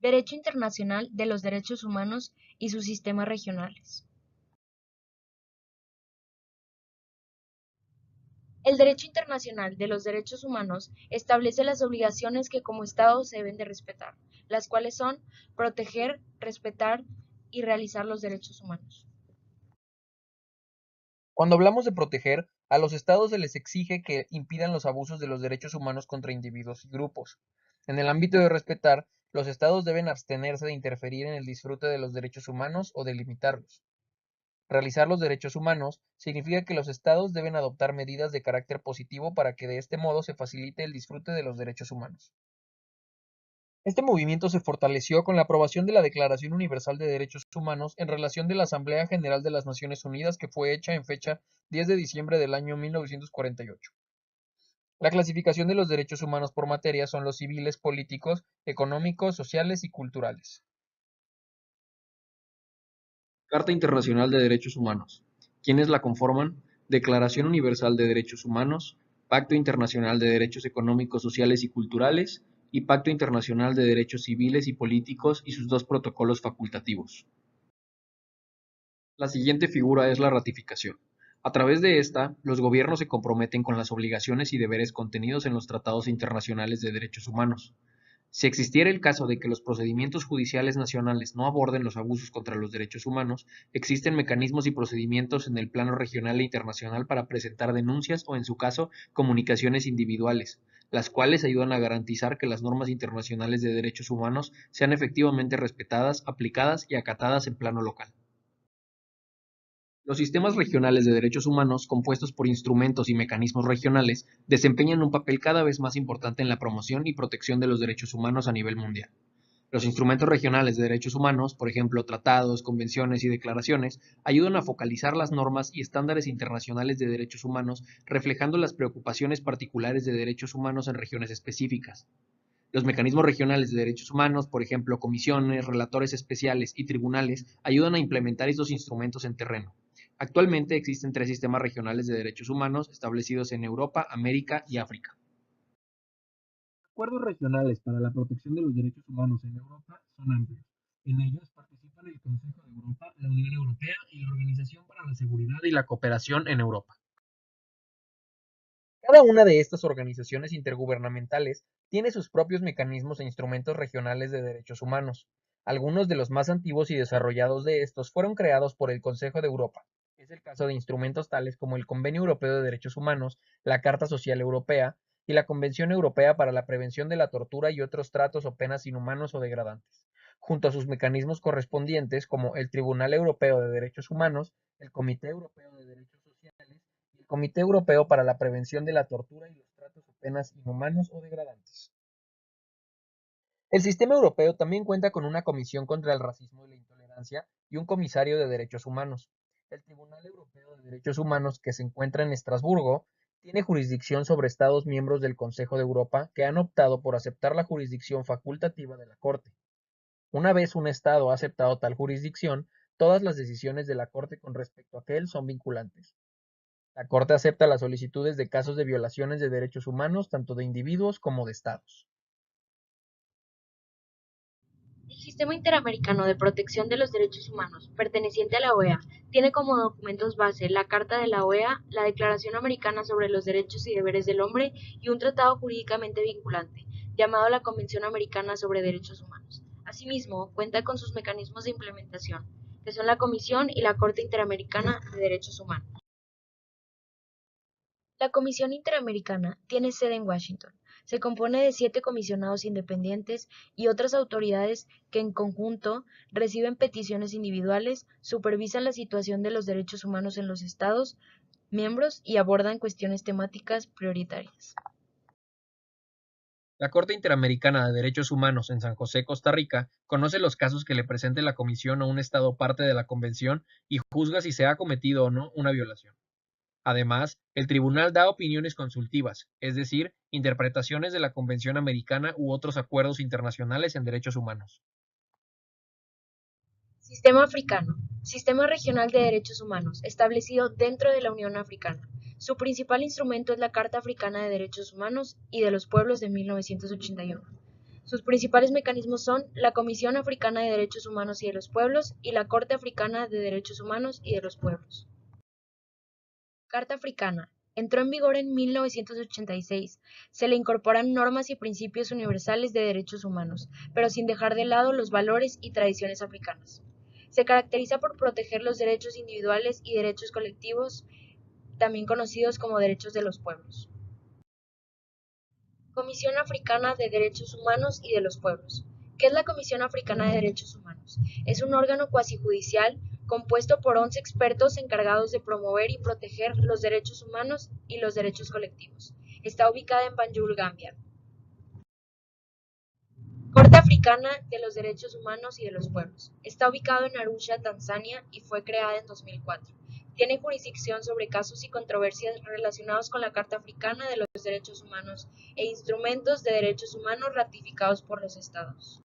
Derecho internacional de los derechos humanos y sus sistemas regionales. El derecho internacional de los derechos humanos establece las obligaciones que como Estados se deben de respetar, las cuales son proteger, respetar y realizar los derechos humanos. Cuando hablamos de proteger, a los estados se les exige que impidan los abusos de los derechos humanos contra individuos y grupos. En el ámbito de respetar, los estados deben abstenerse de interferir en el disfrute de los derechos humanos o de limitarlos. Realizar los derechos humanos significa que los estados deben adoptar medidas de carácter positivo para que de este modo se facilite el disfrute de los derechos humanos. Este movimiento se fortaleció con la aprobación de la Declaración Universal de Derechos Humanos en relación de la Asamblea General de las Naciones Unidas que fue hecha en fecha 10 de diciembre del año 1948. La clasificación de los derechos humanos por materia son los civiles, políticos, económicos, sociales y culturales. Carta Internacional de Derechos Humanos. ¿Quiénes la conforman? Declaración Universal de Derechos Humanos, Pacto Internacional de Derechos Económicos, Sociales y Culturales y Pacto Internacional de Derechos Civiles y Políticos y sus dos protocolos facultativos. La siguiente figura es la ratificación. A través de esta, los gobiernos se comprometen con las obligaciones y deberes contenidos en los tratados internacionales de derechos humanos. Si existiera el caso de que los procedimientos judiciales nacionales no aborden los abusos contra los derechos humanos, existen mecanismos y procedimientos en el plano regional e internacional para presentar denuncias o, en su caso, comunicaciones individuales, las cuales ayudan a garantizar que las normas internacionales de derechos humanos sean efectivamente respetadas, aplicadas y acatadas en plano local. Los sistemas regionales de derechos humanos, compuestos por instrumentos y mecanismos regionales, desempeñan un papel cada vez más importante en la promoción y protección de los derechos humanos a nivel mundial. Los instrumentos regionales de derechos humanos, por ejemplo, tratados, convenciones y declaraciones, ayudan a focalizar las normas y estándares internacionales de derechos humanos, reflejando las preocupaciones particulares de derechos humanos en regiones específicas. Los mecanismos regionales de derechos humanos, por ejemplo, comisiones, relatores especiales y tribunales, ayudan a implementar estos instrumentos en terreno. Actualmente existen 3 sistemas regionales de derechos humanos establecidos en Europa, América y África. Acuerdos regionales para la protección de los derechos humanos en Europa son amplios. En ellos participan el Consejo de Europa, la Unión Europea y la Organización para la Seguridad y la Cooperación en Europa. Cada una de estas organizaciones intergubernamentales tiene sus propios mecanismos e instrumentos regionales de derechos humanos. Algunos de los más antiguos y desarrollados de estos fueron creados por el Consejo de Europa. Es el caso de instrumentos tales como el Convenio Europeo de Derechos Humanos, la Carta Social Europea y la Convención Europea para la Prevención de la Tortura y otros tratos o penas inhumanos o degradantes, junto a sus mecanismos correspondientes como el Tribunal Europeo de Derechos Humanos, el Comité Europeo de Derechos Sociales y el Comité Europeo para la Prevención de la Tortura y los tratos o penas inhumanos o degradantes. El sistema europeo también cuenta con una Comisión contra el Racismo y la Intolerancia y un Comisario de Derechos Humanos. El Tribunal Europeo de Derechos Humanos, que se encuentra en Estrasburgo, tiene jurisdicción sobre Estados miembros del Consejo de Europa que han optado por aceptar la jurisdicción facultativa de la Corte. Una vez un Estado ha aceptado tal jurisdicción, todas las decisiones de la Corte con respecto a aquel son vinculantes. La Corte acepta las solicitudes de casos de violaciones de derechos humanos tanto de individuos como de Estados. El Sistema Interamericano de Protección de los Derechos Humanos, perteneciente a la OEA, tiene como documentos base la Carta de la OEA, la Declaración Americana sobre los Derechos y Deberes del Hombre y un tratado jurídicamente vinculante, llamado la Convención Americana sobre Derechos Humanos. Asimismo, cuenta con sus mecanismos de implementación, que son la Comisión y la Corte Interamericana de Derechos Humanos. La Comisión Interamericana tiene sede en Washington. Se compone de 7 comisionados independientes y otras autoridades que en conjunto reciben peticiones individuales, supervisan la situación de los derechos humanos en los Estados miembros y abordan cuestiones temáticas prioritarias. La Corte Interamericana de Derechos Humanos en San José, Costa Rica, conoce los casos que le presente la Comisión a un Estado parte de la Convención y juzga si se ha cometido o no una violación. Además, el tribunal da opiniones consultivas, es decir, interpretaciones de la Convención Americana u otros acuerdos internacionales en derechos humanos. Sistema africano. Sistema regional de derechos humanos, establecido dentro de la Unión Africana. Su principal instrumento es la Carta Africana de Derechos Humanos y de los Pueblos de 1981. Sus principales mecanismos son la Comisión Africana de Derechos Humanos y de los Pueblos y la Corte Africana de Derechos Humanos y de los Pueblos. Carta Africana. Entró en vigor en 1986. Se le incorporan normas y principios universales de derechos humanos, pero sin dejar de lado los valores y tradiciones africanas. Se caracteriza por proteger los derechos individuales y derechos colectivos, también conocidos como derechos de los pueblos. Comisión Africana de Derechos Humanos y de los Pueblos. ¿Qué es la Comisión Africana de Derechos Humanos? Es un órgano cuasi judicial compuesto por 11 expertos encargados de promover y proteger los derechos humanos y los derechos colectivos. Está ubicada en Banjul, Gambia. Corte Africana de los Derechos Humanos y de los Pueblos. Está ubicado en Arusha, Tanzania y fue creada en 2004. Tiene jurisdicción sobre casos y controversias relacionados con la Carta Africana de los Derechos Humanos e instrumentos de derechos humanos ratificados por los Estados.